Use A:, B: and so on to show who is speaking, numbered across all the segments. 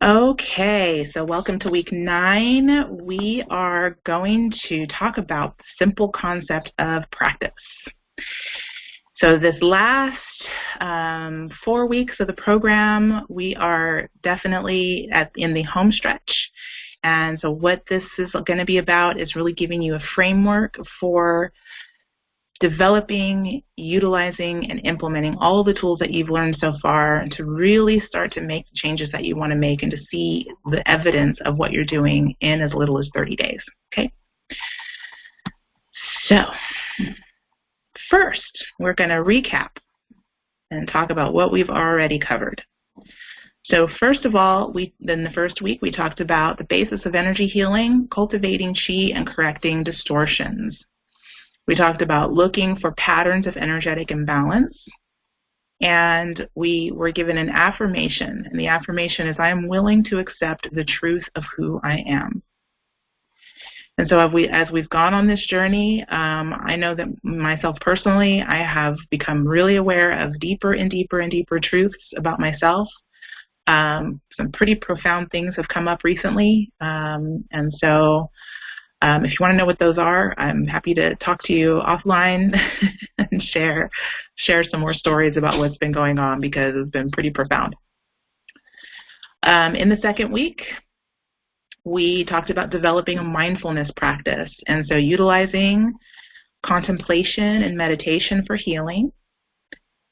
A: Okay, so welcome to week 9. We are going to talk about the simple concept of practice. So this last 4 weeks of the program, we are definitely in the home stretch. And so what this is going to be about is really giving you a framework for developing, utilizing, and implementing all the tools that you've learned so far and to really start to make the changes that you want to make and to see the evidence of what you're doing in as little as 30 days, okay? So, first, we're going to recap and talk about what we've already covered. So first of all, in the first week, we talked about the basis of energy healing, cultivating chi, and correcting distortions. We talked about looking for patterns of energetic imbalance, and we were given an affirmation, and the affirmation is, I am willing to accept the truth of who I am. And so as we've gone on this journey, I know that myself personally, I have become really aware of deeper and deeper and deeper truths about myself. Some pretty profound things have come up recently, and so if you want to know what those are, I'm happy to talk to you offline and share some more stories about what's been going on because it's been pretty profound. In the second week, we talked about developing a mindfulness practice, and so utilizing contemplation and meditation for healing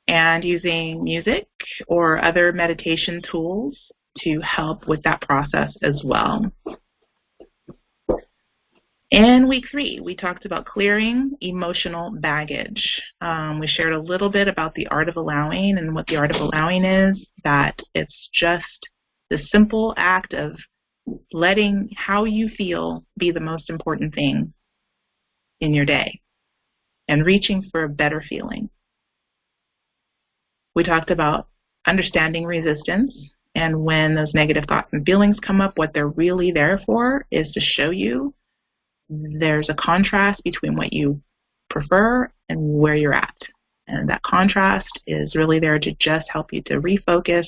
A: and using music or other meditation tools to help with that process as well. In week 3, we talked about clearing emotional baggage. We shared a little bit about the art of allowing, and what the art of allowing is, that it's just the simple act of letting how you feel be the most important thing in your day and reaching for a better feeling. We talked about understanding resistance, and when those negative thoughts and feelings come up, what they're really there for is to show you there's a contrast between what you prefer and where you're at. And that contrast is really there to just help you to refocus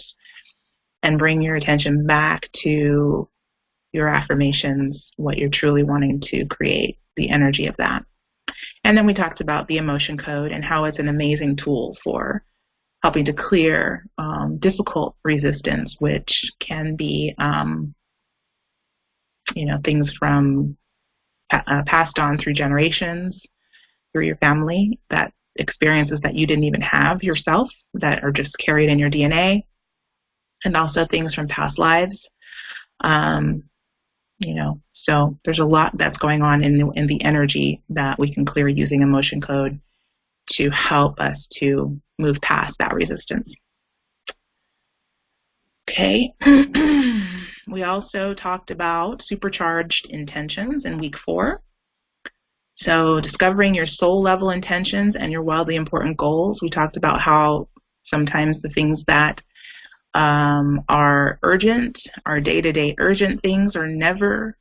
A: and bring your attention back to your affirmations, what you're truly wanting to create, the energy of that. And then we talked about the emotion code and how it's an amazing tool for helping to clear difficult resistance, which can be, things from passed on through generations, through your family, that experiences that you didn't even have yourself that are just carried in your DNA, and also things from past lives. So there's a lot that's going on in the energy that we can clear using emotion code to help us to move past that resistance. Okay. We also talked about supercharged intentions in week 4. So discovering your soul level intentions and your wildly important goals. We talked about how sometimes the things that are urgent, our day-to-day urgent things, are never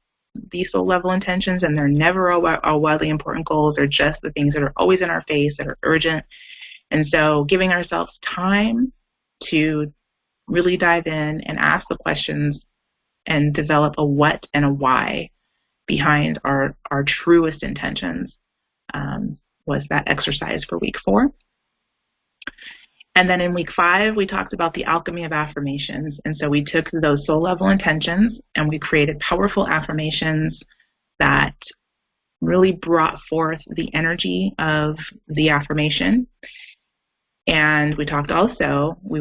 A: the soul level intentions, and they're never our wildly important goals. They're just the things that are always in our face, that are urgent. And so giving ourselves time to really dive in and ask the questions and develop a what and a why behind our truest intentions was that exercise for week 4. And then in week 5, we talked about the alchemy of affirmations. And so we took those soul level intentions and we created powerful affirmations that really brought forth the energy of the affirmation. And we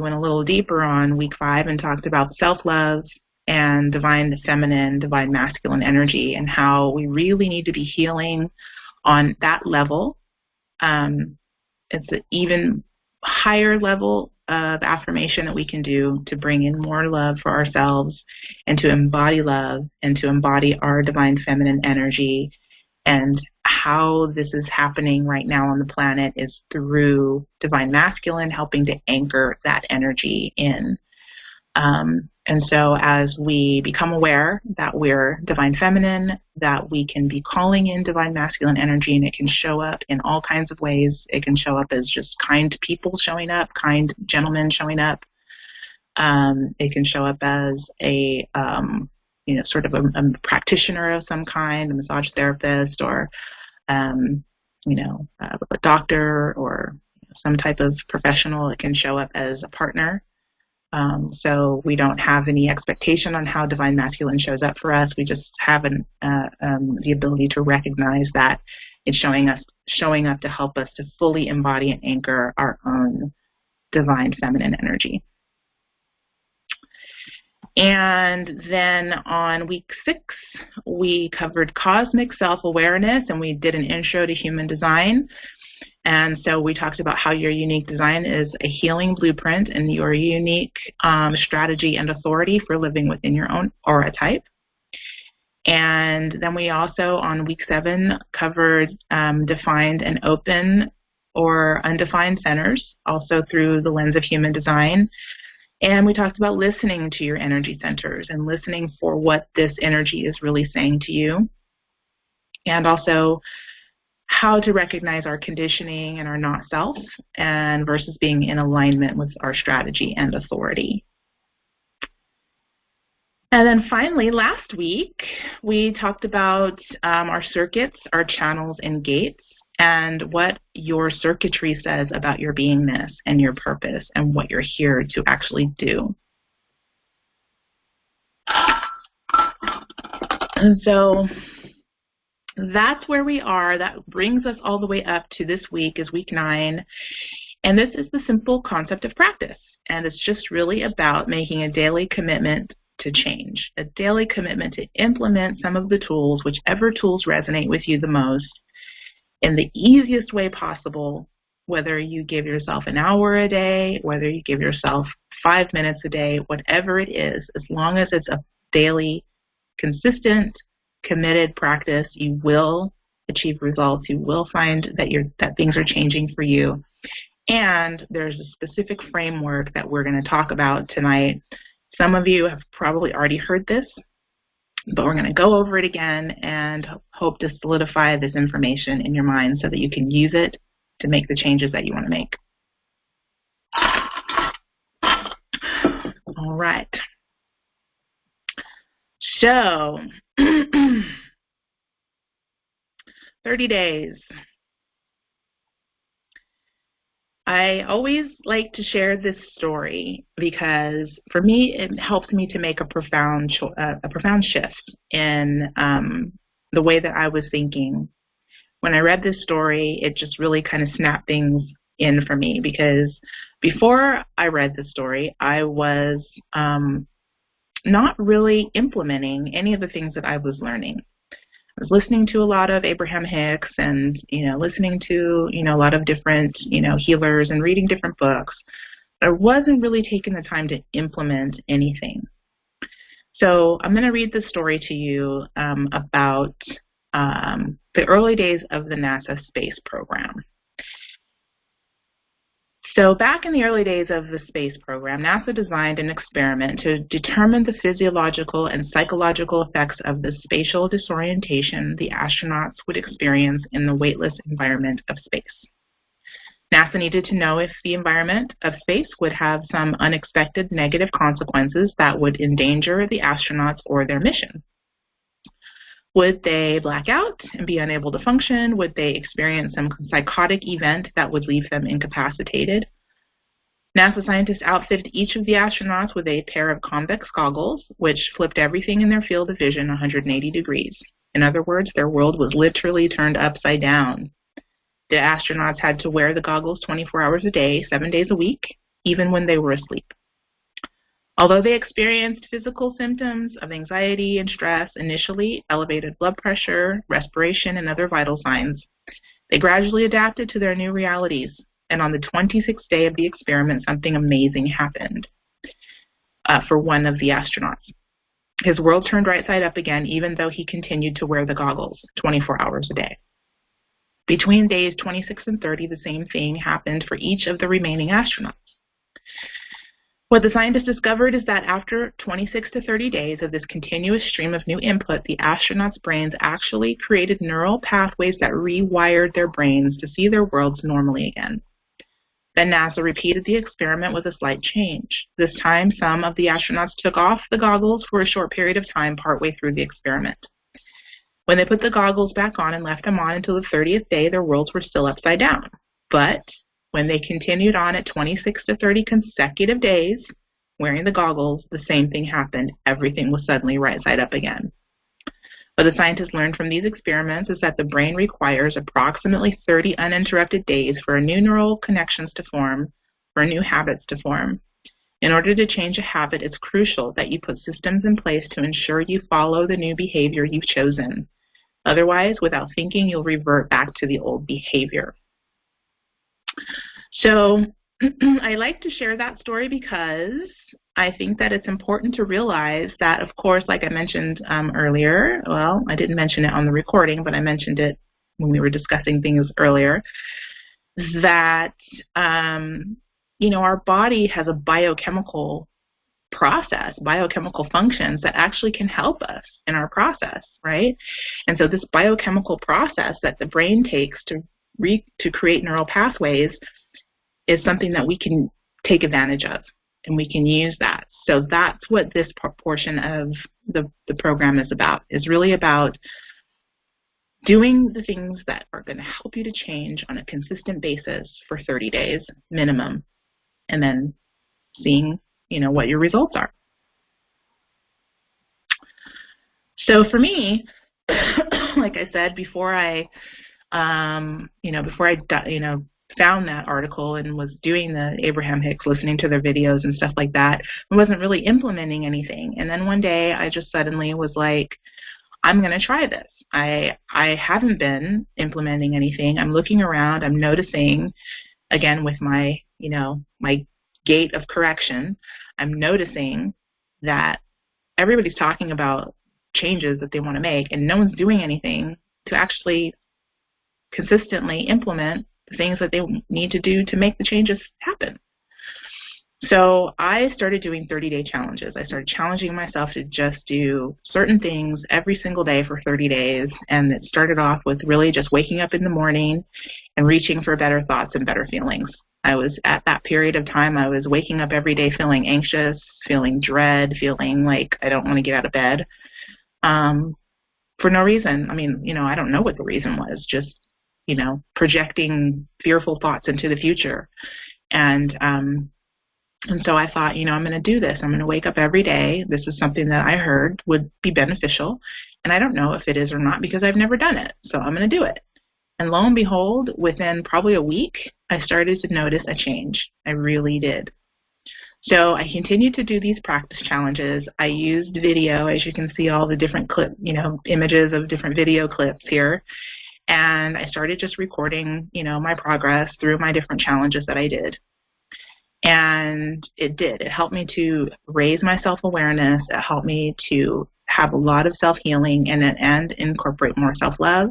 A: went a little deeper on week 5 and talked about self-love and divine feminine, divine masculine energy, and how we really need to be healing on that level. It's an even higher level of affirmation that we can do to bring in more love for ourselves and to embody love and to embody our divine feminine energy. And how this is happening right now on the planet is through divine masculine helping to anchor that energy in. And so as we become aware that we're divine feminine, that we can be calling in divine masculine energy, and it can show up in all kinds of ways. It can show up as just kind people showing up, kind gentlemen showing up, It can show up as a sort of a practitioner of some kind, a massage therapist, or a doctor, or some type of professional. It can show up as a partner. So we don't have any expectation on how Divine Masculine shows up for us. We just have the ability to recognize that it's showing up to help us to fully embody and anchor our own Divine Feminine energy. And then on week 6, we covered cosmic self-awareness, and we did an intro to human design. And so we talked about how your unique design is a healing blueprint and your unique strategy and authority for living within your own aura type. And then we also, on week 7, covered defined and open or undefined centers, also through the lens of human design. And we talked about listening to your energy centers and listening for what this energy is really saying to you. And also how to recognize our conditioning and our not self, and versus being in alignment with our strategy and authority. And then finally, last week, we talked about our circuits, our channels and gates, and what your circuitry says about your beingness and your purpose and what you're here to actually do. And so that's where we are. That brings us all the way up to this week, is week 9. And this is the simple concept of practice. And it's just really about making a daily commitment to change, a daily commitment to implement some of the tools, whichever tools resonate with you the most, in the easiest way possible, whether you give yourself an hour a day, whether you give yourself 5 minutes a day, whatever it is, as long as it's a daily, consistent, committed practice, you will achieve results. You will find that things are changing for you. And there's a specific framework that we're going to talk about tonight. Some of you have probably already heard this, but we're going to go over it again and hope to solidify this information in your mind so that you can use it to make the changes that you want to make. All right. So, 30 days. I always like to share this story because for me it helped me to make a profound shift in the way that I was thinking. When I read this story, it just really kind of snapped things in for me, because before I read the story, I was not really implementing any of the things that I was learning. I was listening to a lot of Abraham Hicks and, listening to, a lot of different, healers and reading different books. I wasn't really taking the time to implement anything. So I'm going to read the story to you about the early days of the NASA space program. So back in the early days of the space program, NASA designed an experiment to determine the physiological and psychological effects of the spatial disorientation the astronauts would experience in the weightless environment of space. NASA needed to know if the environment of space would have some unexpected negative consequences that would endanger the astronauts or their mission. Would they black out and be unable to function? Would they experience some psychotic event that would leave them incapacitated? NASA scientists outfitted each of the astronauts with a pair of convex goggles, which flipped everything in their field of vision 180 degrees. In other words, their world was literally turned upside down. The astronauts had to wear the goggles 24 hours a day, 7 days a week, even when they were asleep. Although they experienced physical symptoms of anxiety and stress, initially elevated blood pressure, respiration, and other vital signs, they gradually adapted to their new realities. And on the 26th day of the experiment, something amazing happened for one of the astronauts. His world turned right side up again, even though he continued to wear the goggles 24 hours a day. Between days 26 and 30, the same thing happened for each of the remaining astronauts. What the scientists discovered is that after 26 to 30 days of this continuous stream of new input, the astronauts' brains actually created neural pathways that rewired their brains to see their worlds normally again. Then NASA repeated the experiment with a slight change. This time, some of the astronauts took off the goggles for a short period of time partway through the experiment. When they put the goggles back on and left them on until the 30th day, their worlds were still upside down. But when they continued on at 26 to 30 consecutive days wearing the goggles, the same thing happened. Everything was suddenly right side up again. What the scientists learned from these experiments is that the brain requires approximately 30 uninterrupted days for new neural connections to form, for new habits to form. In order to change a habit, it's crucial that you put systems in place to ensure you follow the new behavior you've chosen. Otherwise, without thinking, you'll revert back to the old behavior. So I like to share that story because I think that it's important to realize that, of course, like I mentioned earlier, well, I didn't mention it on the recording, but I mentioned it when we were discussing things earlier, that, our body has a biochemical process, biochemical functions that actually can help us in our process, right? And so this biochemical process that the brain takes to create neural pathways is something that we can take advantage of, and we can use that. So that's what this portion of the program is about, is really about doing the things that are going to help you to change on a consistent basis for 30 days minimum, and then seeing, what your results are. So for me, like I said, before I found that article and was doing the Abraham Hicks, listening to their videos and stuff like that, I wasn't really implementing anything. And then one day I just suddenly was like, I'm going to try this. I haven't been implementing anything. I'm looking around. I'm noticing, again, with my, my gate of correction, I'm noticing that everybody's talking about changes that they want to make, and no one's doing anything to actually consistently implement the things that they need to do to make the changes happen. So I started doing 30-day challenges. I started challenging myself to just do certain things every single day for 30 days, and it started off with really just waking up in the morning and reaching for better thoughts and better feelings. I was at that period of time, I was waking up every day feeling anxious, feeling dread, feeling like I don't want to get out of bed for no reason. I mean, I don't know what the reason was, just, projecting fearful thoughts into the future. And so I thought, I'm going to do this. I'm going to wake up every day. This is something that I heard would be beneficial. And I don't know if it is or not because I've never done it. So I'm going to do it. And lo and behold, within probably a week, I started to notice a change. I really did. So I continued to do these practice challenges. I used video, as you can see all the different images of different video clips here. And I started just recording, my progress through my different challenges that I did. And it did. It helped me to raise my self-awareness. It helped me to have a lot of self-healing and incorporate more self-love.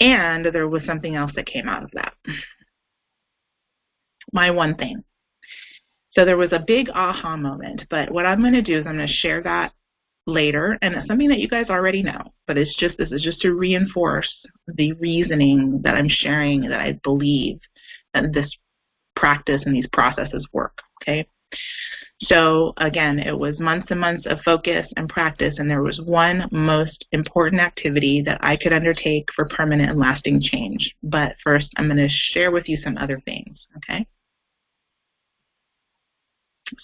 A: And there was something else that came out of that. My one thing. So there was a big aha moment, but what I'm going to do is I'm going to share that later, and it's something that you guys already know, but this is just to reinforce the reasoning that I'm sharing, that I believe that this practice and these processes work, okay? So again, it was months and months of focus and practice, and there was one most important activity that I could undertake for permanent and lasting change. But first, I'm going to share with you some other things, okay?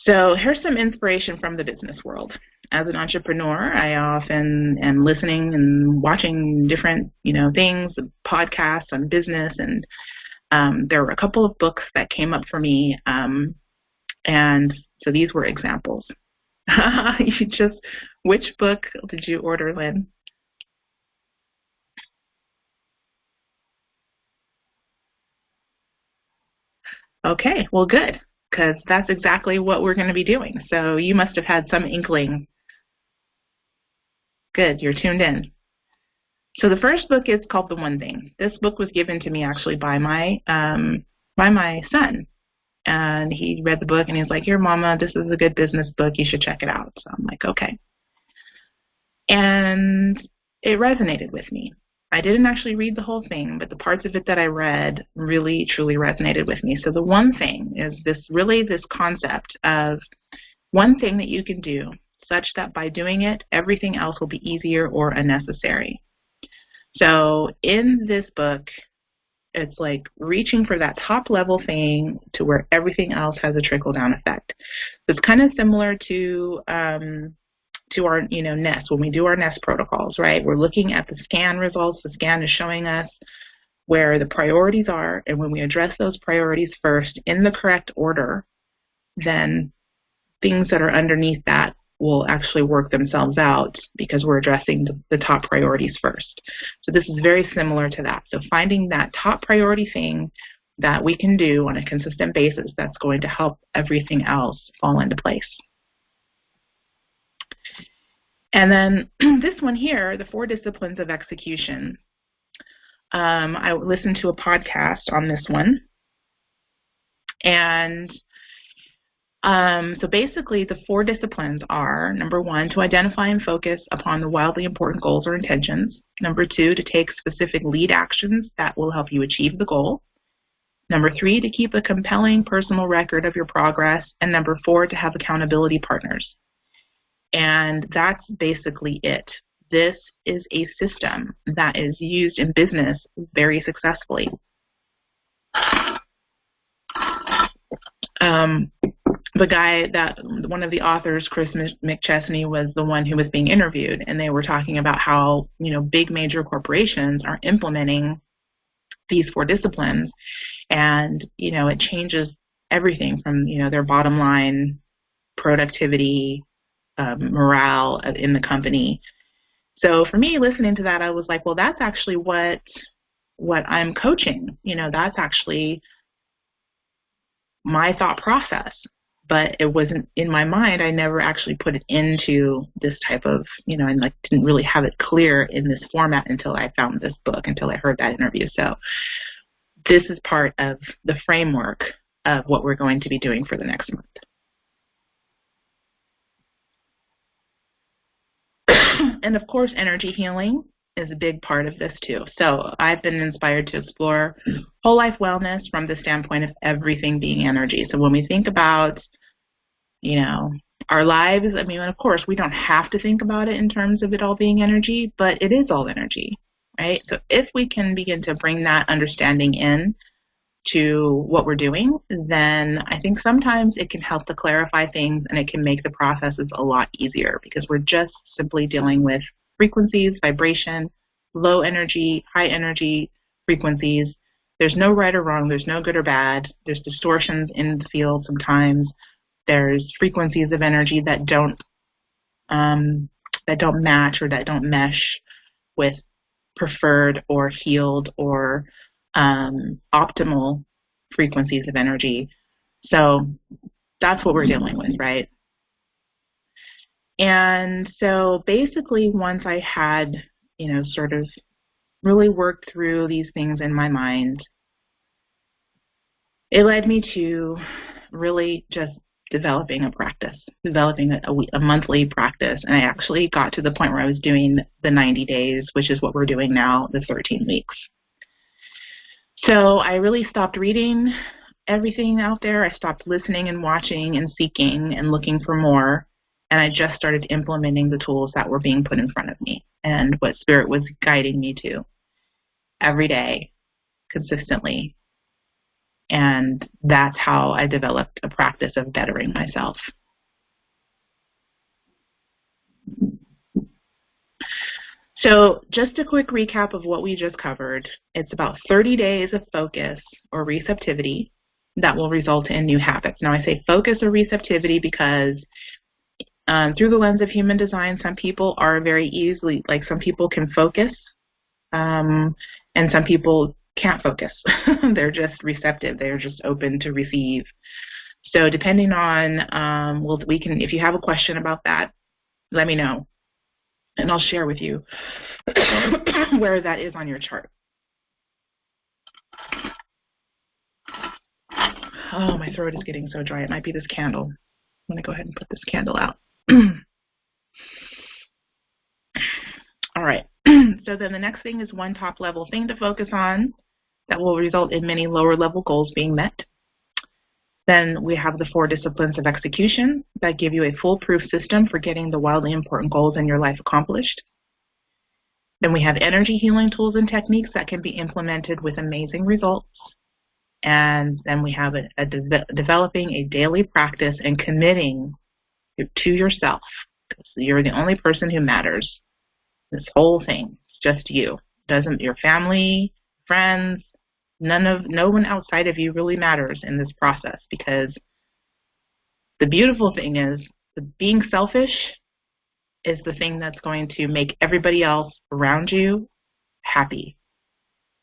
A: So here's some inspiration from the business world. As an entrepreneur, I often am listening and watching different, things, podcasts on business, and there were a couple of books that came up for me, and so these were examples. Which book did you order, Lynn? Okay, well, good, because that's exactly what we're going to be doing. So you must have had some inkling. Good, you're tuned in. So the first book is called The One Thing. This book was given to me actually by my son. And he read the book and he's like, "Here, Mama, this is a good business book. You should check it out." So I'm like, okay. And it resonated with me. I didn't actually read the whole thing, but the parts of it that I read really, truly resonated with me. So the one thing is this concept of one thing that you can do such that by doing it, everything else will be easier or unnecessary. So in this book, it's like reaching for that top level thing to where everything else has a trickle down effect. It's kind of similar to our NEST, when we do our NEST protocols, right? We're looking at the scan results. The scan is showing us where the priorities are, and when we address those priorities first in the correct order, then things that are underneath that will actually work themselves out because we're addressing the top priorities first. So this is very similar to that. So finding that top priority thing that we can do on a consistent basis that's going to help everything else fall into place. And then this one here, the 4 disciplines of execution. I listened to a podcast on this one. And so basically the 4 disciplines are, number 1, to identify and focus upon the wildly important goals or intentions. Number 2, to take specific lead actions that will help you achieve the goal. Number 3, to keep a compelling personal record of your progress. And number 4, to have accountability partners. And that's basically it. This is a system that is used in business very successfully. One of the authors, Chris McChesney, was the one who was being interviewed, and they were talking about how, big major corporations are implementing these 4 disciplines, and, it changes everything from, their bottom line, productivity, morale in the company. So for me, listening to that, I was like, well, that's actually what I'm coaching. That's actually my thought process. But it wasn't in my mind. I never actually put it into this type of, and didn't really have it clear in this format until I found this book, until I heard that interview. So this is part of the framework of what we're going to be doing for the next month. And of course, energy healing is a big part of this too. So I've been inspired to explore whole life wellness from the standpoint of everything being energy. So when we think about, our lives, of course, we don't have to think about it in terms of it all being energy, but it is all energy, right? So if we can begin to bring that understanding in to what we're doing, then I think sometimes it can help to clarify things, and it can make the processes a lot easier because we're just simply dealing with frequencies, vibration, low energy, high energy frequencies. There's no right or wrong. There's no good or bad. There's distortions in the field sometimes. There's frequencies of energy that don't match or that don't mesh with preferred or healed or optimal frequencies of energy. So that's what we're dealing with, right? And so basically once I had, sort of really worked through these things in my mind, it led me to really just developing a practice, developing a monthly practice. And I actually got to the point where I was doing the 90 days, which is what we're doing now, the 13 weeks. So I really stopped reading everything out there. I stopped listening and watching and seeking and looking for more. And I just started implementing the tools that were being put in front of me and what Spirit was guiding me to every day, consistently. And that's how I developed a practice of bettering myself. So just a quick recap of what we just covered. It's about 30 days of focus or receptivity that will result in new habits. Now I say focus or receptivity because through the lens of human design, some people are very easily, some people can focus and some people can't focus. They're just receptive. They're just open to receive. So depending on, if you have a question about that, let me know. And I'll share with you where that is on your chart. Oh, my throat is getting so dry. It might be this candle. I'm going to go ahead and put this candle out. All right. So then the next thing is one top level thing to focus on that will result in many lower level goals being met. Then we have the 4 disciplines of execution that give you a foolproof system for getting the wildly important goals in your life accomplished. Then we have energy healing tools and techniques that can be implemented with amazing results. And then we have developing a daily practice and committing to yourself. Because you're the only person who matters. This whole thing, it's just you. Doesn't your family, friends, no one outside of you really matters in this process, because the beautiful thing is being selfish is the thing that's going to make everybody else around you happy.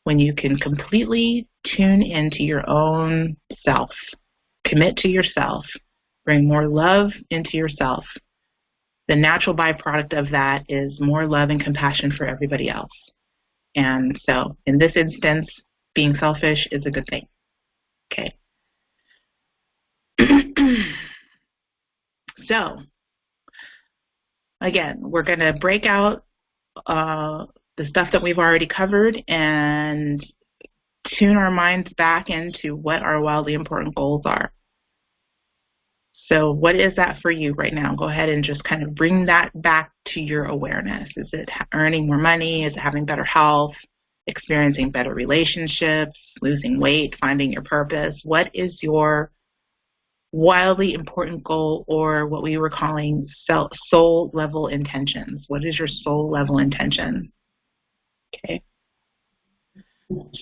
A: When you can completely tune into your own self, commit to yourself, bring more love into yourself, the natural byproduct of that is more love and compassion for everybody else. And so in this instance, being selfish is a good thing. Okay. So, again, we're going to break out the stuff that we've already covered and tune our minds back into what our wildly important goals are. So what is that for you right now? Go ahead and just kind of bring that back to your awareness. Is it earning more money? Is it having better health? Experiencing better relationships? Losing weight? Finding your purpose? What is your wildly important goal, or what we were calling soul level intentions? What is your soul level intention? Okay.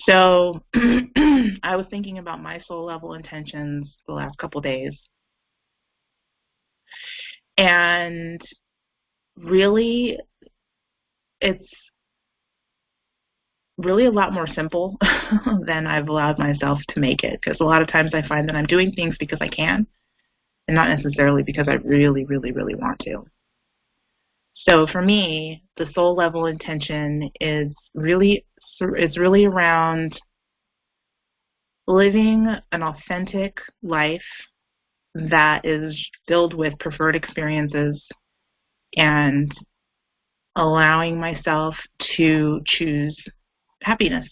A: So I was thinking about my soul level intentions the last couple days. And really, it's really a lot more simple than I've allowed myself to make it, because a lot of times I find that I'm doing things because I can and not necessarily because I really, really, really want to. So for me, the soul level intention is really around living an authentic life that is filled with preferred experiences and allowing myself to choose happiness.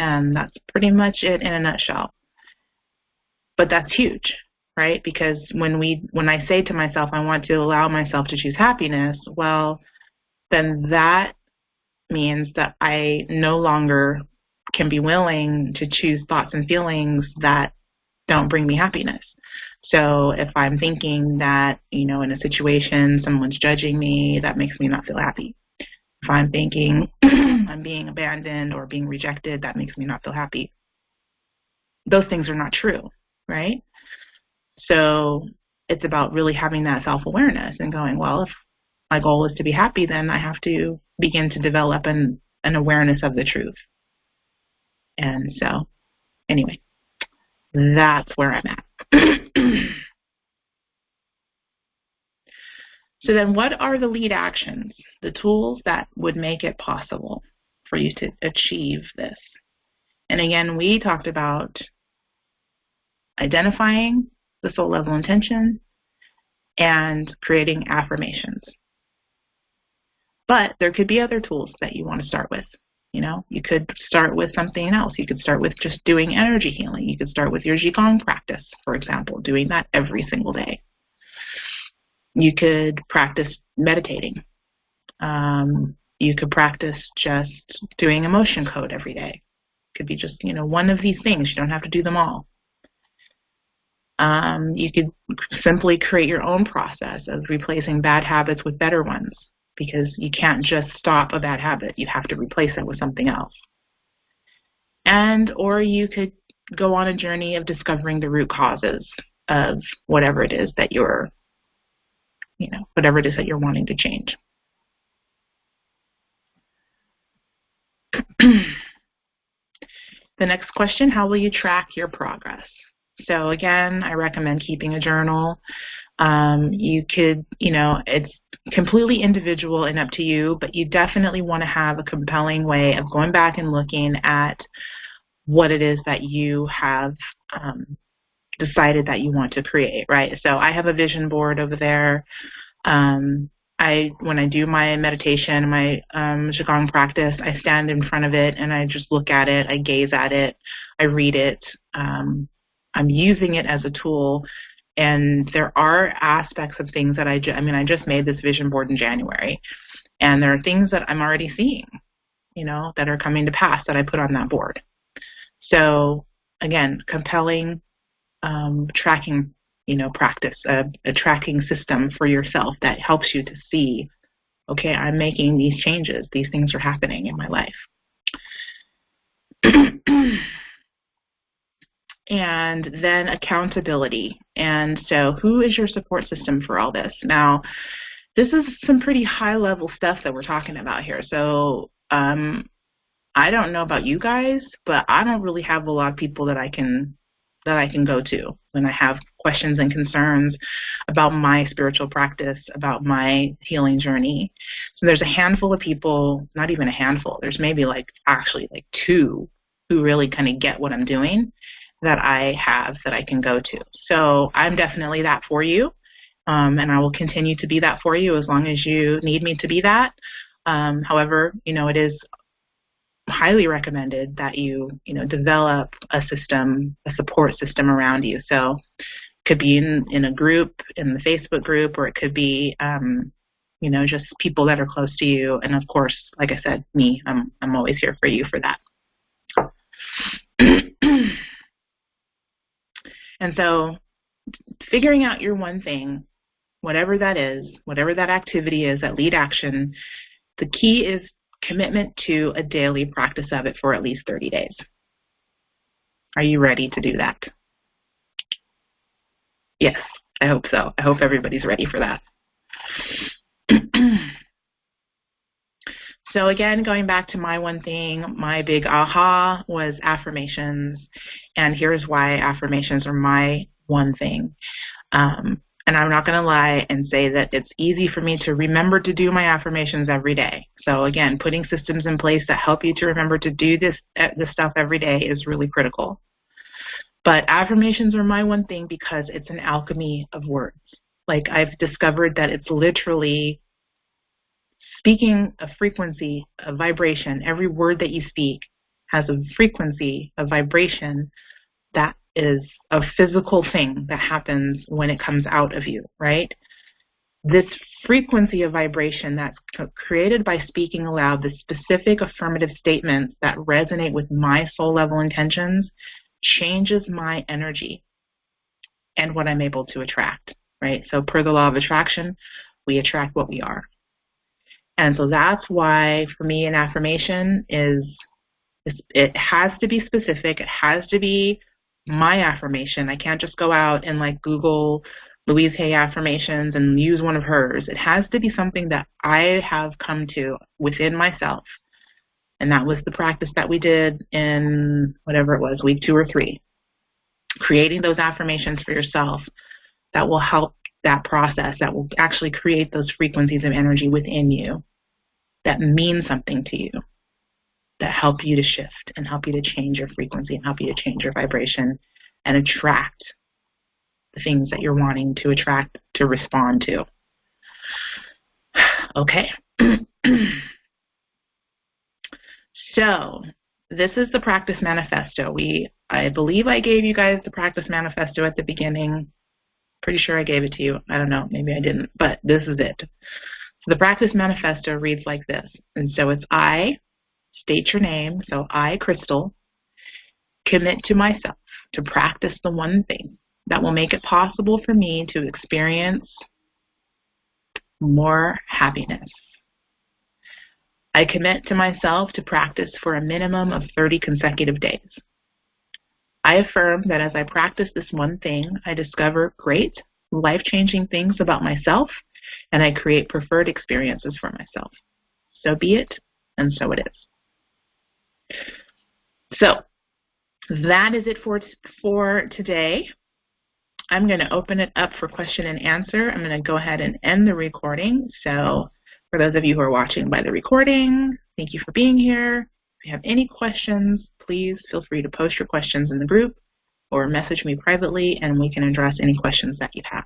A: And that's pretty much it in a nutshell. But that's huge, right? Because when I say to myself, I want to allow myself to choose happiness, well, then that means that I no longer can be willing to choose thoughts and feelings that don't bring me happiness. So if I'm thinking that, in a situation, someone's judging me, that makes me not feel happy. If I'm thinking I'm being abandoned or being rejected, that makes me not feel happy. Those things are not true, right? So it's about really having that self-awareness and going, well, if my goal is to be happy, then I have to begin to develop an awareness of the truth. And so, anyway, that's where I'm at. So then what are the lead actions, the tools that would make it possible for you to achieve this? And again, we talked about identifying the soul level intention and creating affirmations. But there could be other tools that you want to start with. You could start with something else. You could start with just doing energy healing. You could start with your Qigong practice, for example, doing that every single day. You could practice meditating. You could practice just doing emotion code every day. It could be just, one of these things. You don't have to do them all. You could simply create your own process of replacing bad habits with better ones, because you can't just stop a bad habit. You have to replace it with something else. Or you could go on a journey of discovering the root causes of whatever it is that you're wanting to change. The next question, how will you track your progress? So again, I recommend keeping a journal. You could, it's completely individual and up to you, but you definitely want to have a compelling way of going back and looking at what it is that you have decided that you want to create, right? So I have a vision board over there. when I do my meditation, my Qigong practice, I stand in front of it and I just look at it, I gaze at it, I read it. I'm using it as a tool, and there are aspects of things that I just made this vision board in January, and there are things that I'm already seeing, that are coming to pass that I put on that board. So again, compelling tracking practice, a tracking system for yourself that helps you to see, okay, I'm making these changes. These things are happening in my life. And then accountability. And so who is your support system for all this? Now, this is some pretty high-level stuff that we're talking about here. So I don't know about you guys, but I don't really have a lot of people that I can go to when I have questions and concerns about my spiritual practice, about my healing journey. So there's a handful of people, not even a handful, there's maybe actually two who really kind of get what I'm doing that I can go to. So I'm definitely that for you, and I will continue to be that for you as long as you need me to be that. However, it is highly recommended that you develop a system, a support system around you. So it could be in a group, in the Facebook group, or it could be just people that are close to you. And of course, like I said, me, I'm always here for you for that. And so figuring out your one thing, whatever that is, whatever that activity is, that lead action, the key is commitment to a daily practice of it for at least 30 days. Are you ready to do that? Yes, I hope so. I hope everybody's ready for that. So again, going back to my one thing, my big aha was affirmations. And here's why affirmations are my one thing. And I'm not going to lie and say that it's easy for me to remember to do my affirmations every day. So again, putting systems in place that help you to remember to do this stuff every day is really critical. But affirmations are my one thing because it's an alchemy of words. I've discovered that it's literally speaking a frequency, a vibration. Every word that you speak has a frequency, a vibration that is a physical thing that happens when it comes out of you, right? This frequency of vibration that's created by speaking aloud, the specific affirmative statements that resonate with my soul level intentions, changes my energy and what I'm able to attract, right? So per the law of attraction, we attract what we are. And so that's why for me an affirmation is, it has to be specific. It has to be my affirmation. I can't just go out and Google Louise Hay affirmations and use one of hers. It has to be something that I have come to within myself. And that was the practice that we did in whatever it was, week 2 or 3. Creating those affirmations for yourself that will help that process, that will actually create those frequencies of energy within you that mean something to you, that help you to shift and help you to change your frequency and help you to change your vibration and attract the things that you're wanting to attract, to respond to. Okay. So this is the practice manifesto. I believe I gave you guys the practice manifesto at the beginning. Pretty sure I gave it to you. I don't know, maybe I didn't, but this is it. So the practice manifesto reads like this. And so it's I, state your name, so I, Crystal, commit to myself to practice the one thing that will make it possible for me to experience more happiness. I commit to myself to practice for a minimum of 30 consecutive days. I affirm that as I practice this one thing, I discover great, life-changing things about myself, and I create preferred experiences for myself. So be it, and so it is. So that is it for today. I'm going to open it up for question and answer. I'm going to go ahead and end the recording. So for those of you who are watching by the recording, thank you for being here. If you have any questions, please feel free to post your questions in the group or message me privately, and we can address any questions that you have.